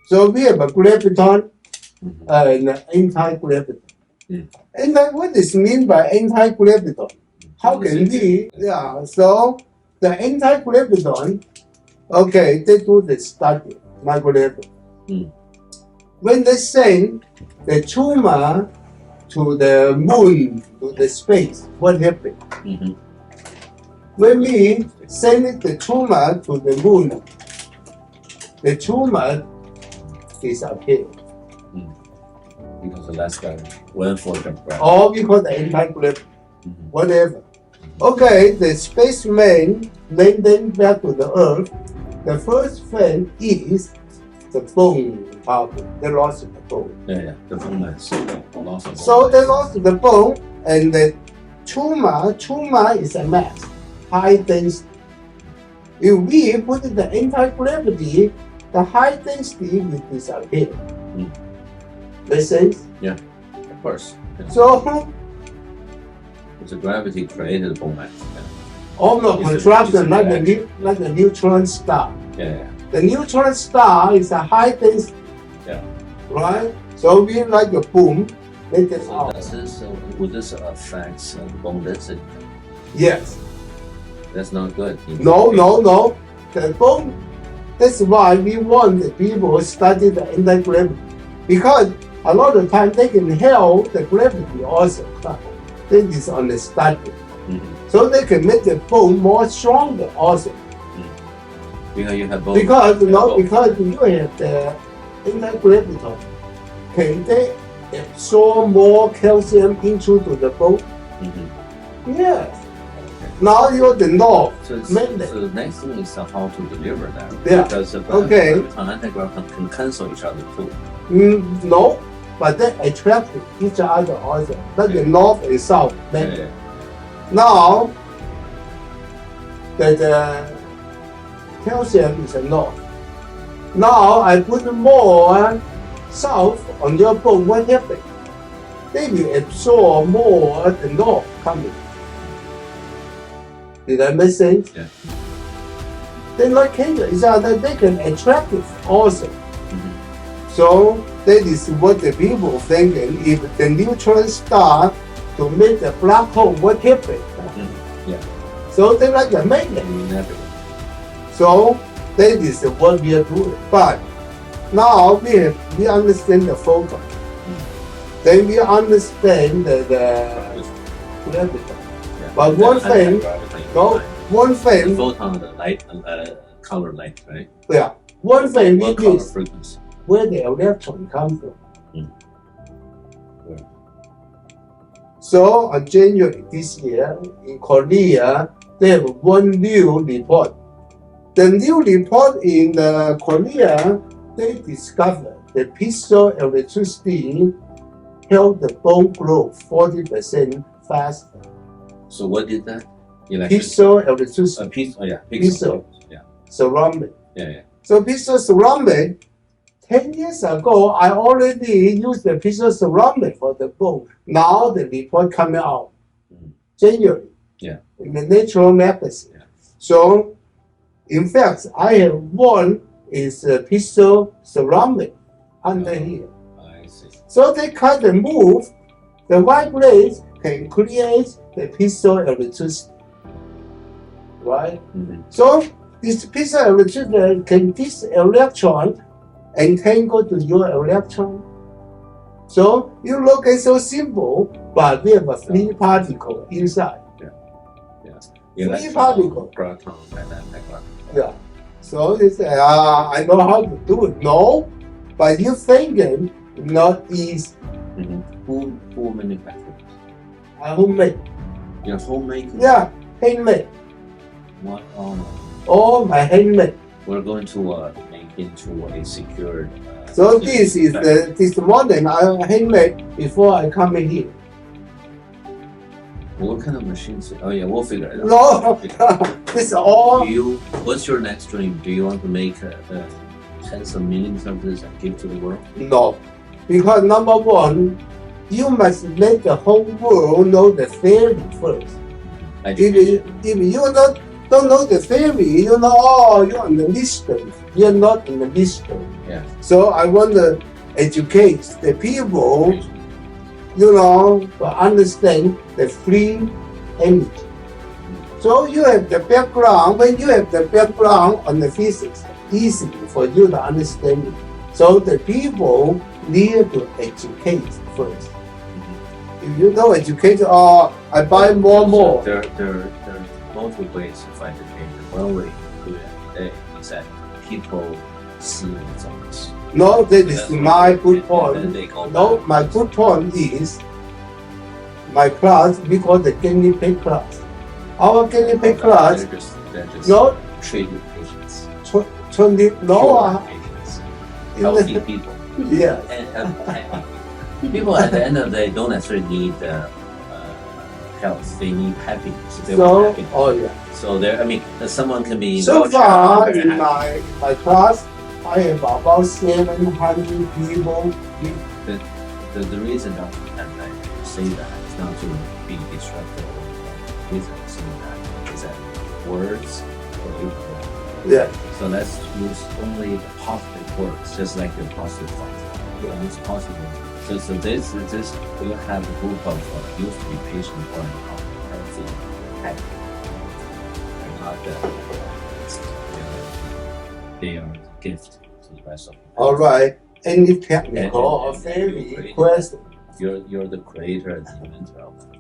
So we have a graviton and anti-graviton. And what is meant by anti-graviton? How can we? Yeah. So the anti-graviton, okay, they do the study, my graviton. When they send the tumor to the moon, to the space, what happened? When we send the tumor to the moon, the tumor disappears. Because the last guy went for the gravity. Or because the anti-gravity, whatever. Okay, the spaceman landed back to the Earth. The first thing is the bone problem. They lost the bone. Yeah, the bone is lost. So they lost the bone, and the tumor is a mass, high density. If we put the anti-gravity, the high density will disappear. Make sense? Yeah, of course. Yeah. So, the gravity created the bone mass. Yeah. almost contraction like a neutron star. Yeah. The neutron star is a high density. Yeah. Right? So we like a boom, let it So out. would this affect bone density? Yes. That's not good. No. The bone. That's why we want the people to study the anti-gravity, because a lot of times they can help the gravity also. That is on the study. So they can make the bone more stronger also. Because you have both. Because you have the anti-gravity. Can they absorb more calcium into the bone? Yes. Now you have the law. So the next thing is how to deliver that. Yeah. Because the Okay. anti-gravity can cancel each other too. No, but they attract each other also. Like the north and south. Yeah. Now, the calcium is a north. Now I put more south on your bone. What happens? They will absorb more the north coming. Did that make sense? Yeah. They like cancel each other. They can attract it also. So that is what the people thinking. If the neutron star to make the black hole, what happened? Yeah. So they like a magnet. Never. So that is what we are doing. But now we understand the photon. Then we understand the gravity. Yeah. But one thing, The photon, the light, color light, right? yeah, one thing we What color miss, frequency? where the electron comes from. Yeah. So on January this year in Korea, they have one new report. The new report in Korea, they discovered the piezo electricity helped the bone grow 40% faster. So what did that? Piezo electricity, Pixel. Yeah. ceramic. Yeah. So piezo ceramic, 10 years ago, I already used the piezo ceramic for the bone. Now the report coming out, January, in the Nature magazine. Yeah. So, in fact, I have one is piezo ceramic under here. I see. So they kind of move, the white blades can create the piezo electricity, right? So this piezo electricity can this electron entangle to your electron. So you look at so simple, but we have a free particle inside. Free particle. Proton and antiproton. Yeah. So you say, I know how to do it. No, but you thinking not easy. Who manufactures? I homemade. Your homemade? Yeah, handmade. What? All my handmade. We're going to make into a secured. So this is this morning I handmade before I come in here. What kind of machines? Oh yeah, we'll figure it out. No, this all. What's your next dream? Do you want to make tens of millions of this and give to the world? No, because number one, you must let the whole world know the theory first. If you not don't know the theory, oh, you're in the distance. You're not in the distance. Yeah. So I want to educate the people, to understand the free energy. So you have the background. When you have the background on the physics, easy for you to understand it. So the people need to educate first. If you don't educate, I buy more. There are multiple ways to find education. One way to do it today is that people see results. No, that is my good point. And then they go No, back. my good point is my class, we call the guinea pig class. Our guinea pig class, They're just no, treating patients. 20, no, Curing patients. Healthy people. yeah. And people at the end of the day don't necessarily need health. They need happiness. They want happiness. Oh yeah. So someone can be So far very in happy. my class, I have about 700 people. The reason Dr. Ren say that is not to be disruptive. The reason I say that is that words are equal. Yeah. So let's use only the positive words, just like the positive thoughts. Use positive. So this we have a group of used to be patient who are healthy, happy, and not they are a gift to the rest of the world. All right. Any technical or theory question? You're the creator and the inventor of it.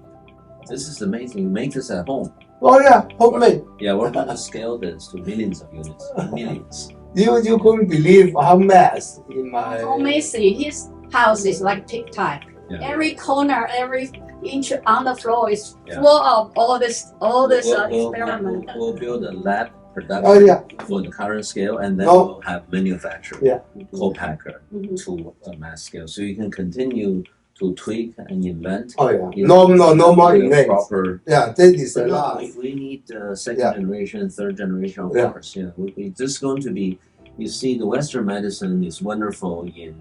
This is amazing. You make this at home. Oh yeah, homemade. Yeah, we're going to scale this to millions of units. Millions. You couldn't believe how mass in my. Amazing. His house is like TikTok. Yeah. Every corner, every inch on the floor is Yeah. full of all this We'll experiment. build a lab production Oh yeah. for the current scale, and then No. we'll have manufacturer, Yeah. co-packer Mhm. to a mass scale. So you can continue to tweak and invent. Oh yeah. You No know, more the invents. proper. Yeah, that is a But no, lot. we need second Yeah. generation, third generation, of Yeah. course. Yeah, this is going to be. You see, the Western medicine is wonderful in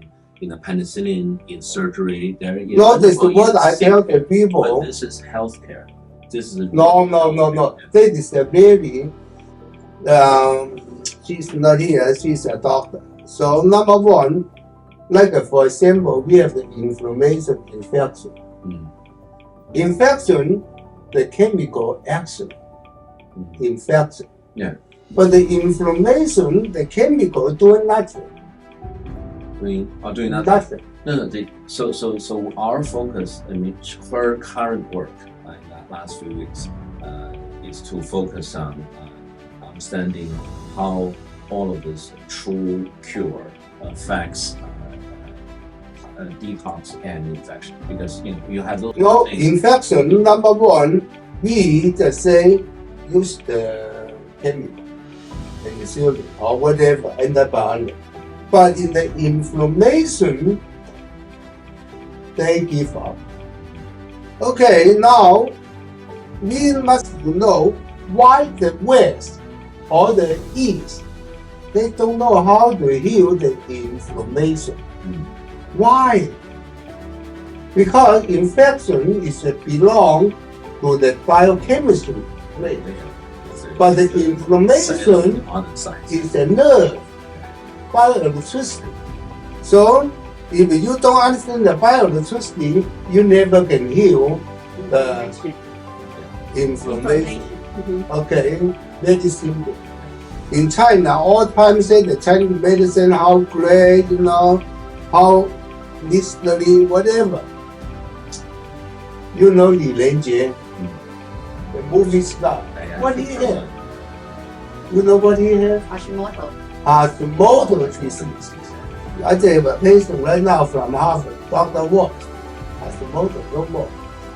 penicillin, in surgery. There is No, that's wonderful what in I tell the But people. this is healthcare. This is No. That is a baby. She's not here. She's a doctor. So number one, like for example, we have the inflammation infection. Mm. Infection, the chemical action. Infection. Yeah. But the inflammation, the chemical doing nothing. doing nothing. Nothing. No. So our focus, her current work in the last few weeks is to focus on understanding how all of this true cure affects detox and infection, because you have those No, things. infection, number one, we just say use the chemical, penicillin or whatever, antibiotic. But in the inflammation, they give up. Okay, now we must know why the West or the East, they don't know how to heal the inflammation. Why? Because infection is belong to the biochemistry, right? But the inflammation is a nerve, bioelectricity. So if you don't understand the bioelectricity, you never can heal the inflammation. Okay, very simple. In China, all time say the Chinese medicine how great, how mystery, whatever. Li Renjie, the movie star. What he have? You know what he have? Hashimoto. Hashimoto disease. I have a patient right now from Harvard, Dr. Watt. Hashimoto, no more.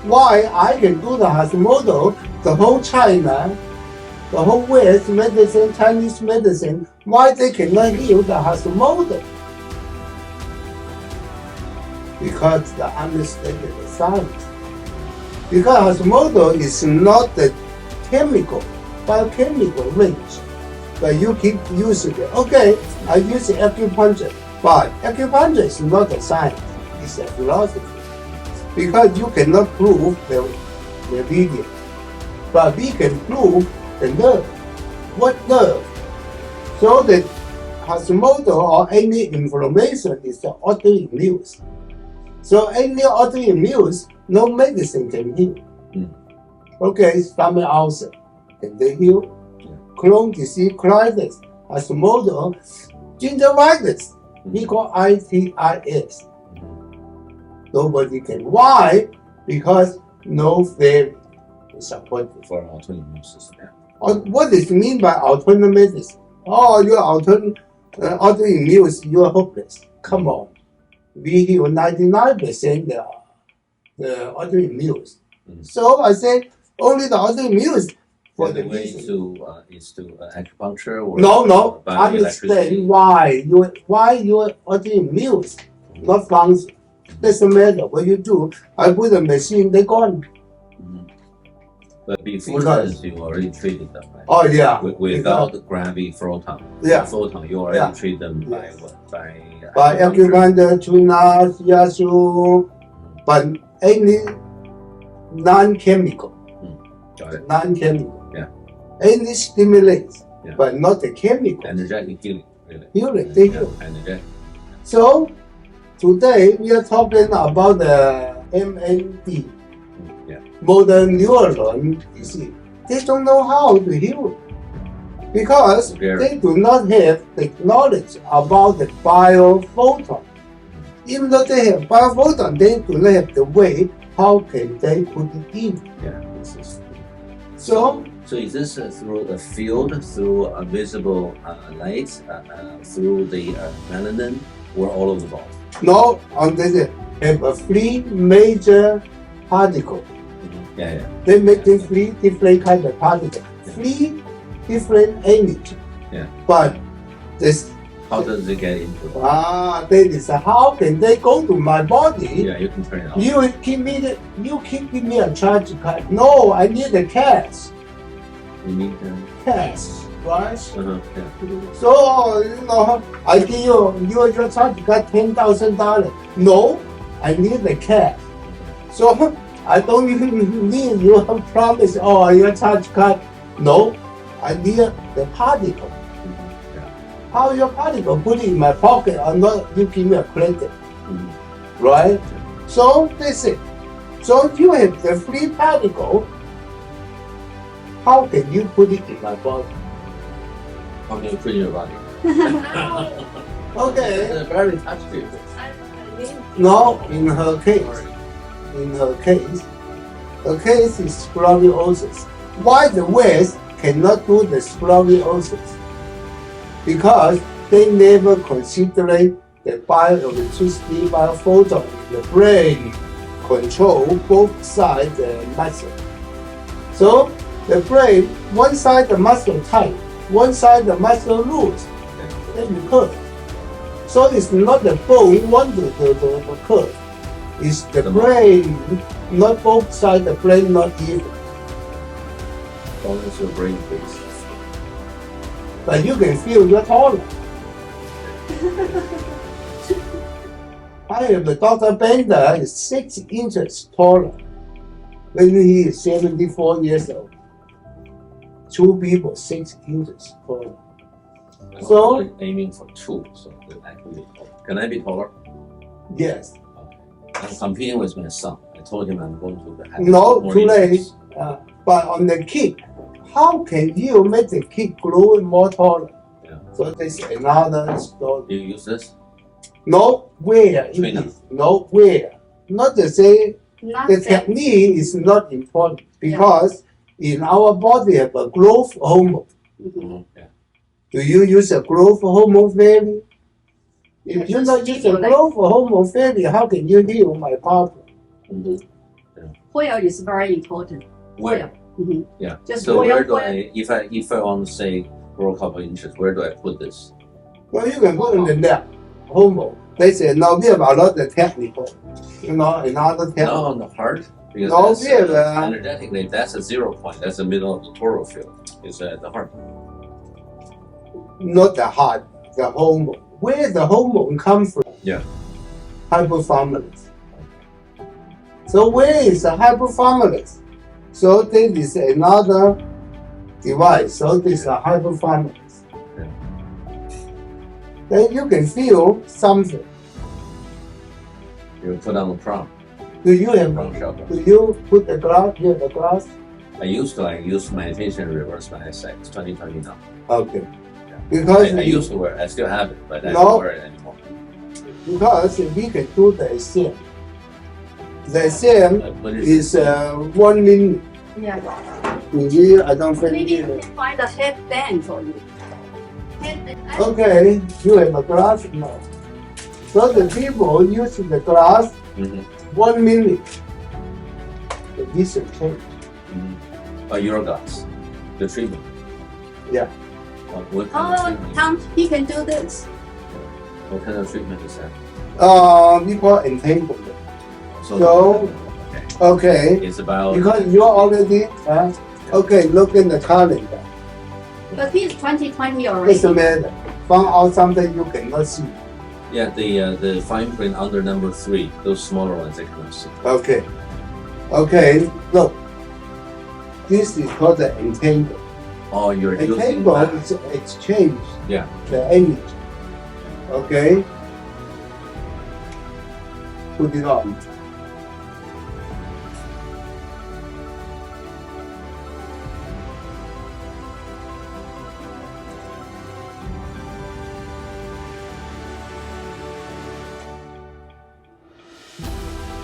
Why I can do the Hashimoto, the whole China, the whole West medicine, Chinese medicine, why they cannot heal the Hashimoto? Because they understand the science. Because Hashimoto is not the biochemical range, but you keep using it. Okay, I use acupuncture, but acupuncture is not a science, it's a philosophy. Because you cannot prove the meridian, but we can prove the nerve. what nerve? So the Hashimoto or any inflammation is the autoimmune. So any autoimmune, no medicine can heal. Okay, stomach ulcer, can they heal? Crohn's disease, colitis, Hashimoto, gingivitis, we call ITIS. Nobody can. Why? Because no therapy is supported for autoimmune system. What does it mean by autonomous medicine? Oh, you're autoimmune, you're hopeless. Come on. We heal 99% the autoimmune. So I say only the autoimmune for the way reason. is to acupuncture or No. Understand why your autoimmune not function. Doesn't matter what you do. I put a machine, they're gone. But before that, you already treated them, right? Oh yeah. Without the gravity photon. Yeah. Photon, you already treat them by what? By acupuncture, tuna, shiatsu, but any non-chemical. Got it. Non-chemical. Yeah. Any stimulates, but not the chemical. Energetic healing, really. Healing, they heal. Energetic. So today we are talking about the MND, motor neuron disease. They don't know how to heal because they do not have the knowledge about the biophoton. Even though they have biophoton, they do not have the way how can they put it in. So is this through a field, through a visible light, through the melanin, or all of the body? No, on this have a three major particles. They make them three different kind of particles, three different energy. But this. How does it get into? That is how can they go to my body? You can turn it on. You keep giving me a charge card. No, I need the cash. You need cash, right? Yeah. So I give you your charge card $10,000. No, I need the cash. So I don't even need your promise or your charge card. No, I need the particle. How your particle put it in my pocket or not, you give me a credit. Right? So that's it. So if you have the free particle, how can you put it in my body? How can you put it in your body? Okay. It's very touchy. No, in her case, her case is scoliosis. Why the West cannot do the scoliosis? Because they never consider the bioelectricity, biophoton in the brain control both sides of the muscle. So the brain, one side the muscle tight, one side the muscle loose, then you curve. So it's not the bone want to curve. It's the brain, not both sides the brain not even. Balance your brain, please. But you can feel you're taller. I have the Dr. Bender is 6 inches taller when he is 74 years old. Two people 6 inches taller. So I'm aiming for 2, so I can be taller. Can I be taller? Yes. I'm competing with my son. I told him I'm going to have No, more too late. inches. But on the kick, how can you make the kick grow more taller? So this is another story. Do you use this? Nowhere it is. Nowhere. Not to say the technique is not important because in our body have a growth hormone. Do you use a growth hormone therapy? If you not use a growth hormone therapy, how can you heal my problem? Where is very important. Where? Yeah. Just so where do I, if I want to say grow a couple inches, where do I put this? Well, you can put in the neck, hormone. They say, no, we have a lot of technical, another technical. Not on the heart? Because No, that's, we have energetically, that's a 0 point. That's the middle of the toral field. It's at the heart. Not the heart, the hormone. Where the hormone comes from? Yeah. Hypothalamus. So where is the hypothalamus? So this is another device. So this is a high performance. Yeah. Then you can feel something. You put on the prompt. Do you have? Prompt shelter. Do you put the glass here? The glass? I used meditation reverse my eyesight. It's 2020 now. Okay. Yeah. Because I used to wear. I still have it, but I No. don't wear it anymore. because we can do the exam. The exam What is is 1 minute. Yeah. I don't Maybe think we it. can find a headband for you. Headband. Okay, you have a glass now. So the people use the glass Mhm. 1 minute. The vision change. Your glass, the treatment. Yeah. What kind of Oh, treatment? Tom, he can do this. What kind of treatment is that? We call entanglement. So, okay. okay, It's about because you already, okay, look in the calendar. But he's 2020 already. Doesn't matter. Found out something you cannot see. the fine print under number 3. Those smaller ones I cannot see. Okay. Okay, look. This is called the entangle. Oh, you're using Entangle that. is exchange Yeah. the energy. Okay? Put it on.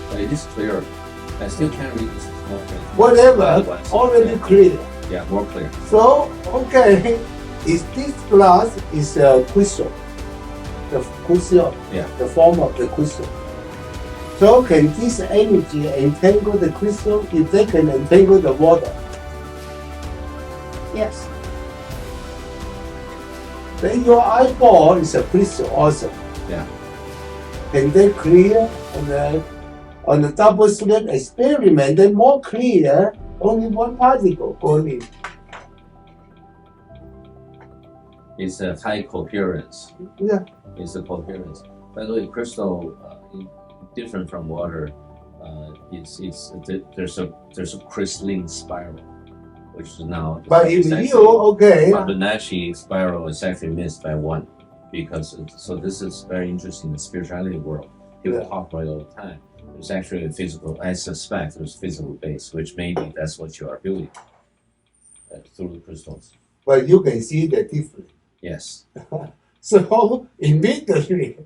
But it is clear. I still can't read this. Okay. Whatever, Once. already clear. Yeah, more clear. So, okay, is this glass is a crystal. The crystal, Yeah. the form of the crystal. So can this energy entangle the crystal if they can entangle the water? Yes. Then your eyeball is a crystal also. Yeah. Can they clear on the double slit experiment, then more clear, only one particle going in. It's a high coherence. Yeah. It's a coherence. By the way, crystal different from water. There's a crystalline spiral, which is now. But if actually- you, okay, Fibonacci spiral is actually missed by 1 because so this is very interesting in the spirituality world. People Yeah. talk about it all the time. There's actually a physical. I suspect there's physical base, which maybe that's what you are building through the crystals. but you can see the difference. Yes. So immediately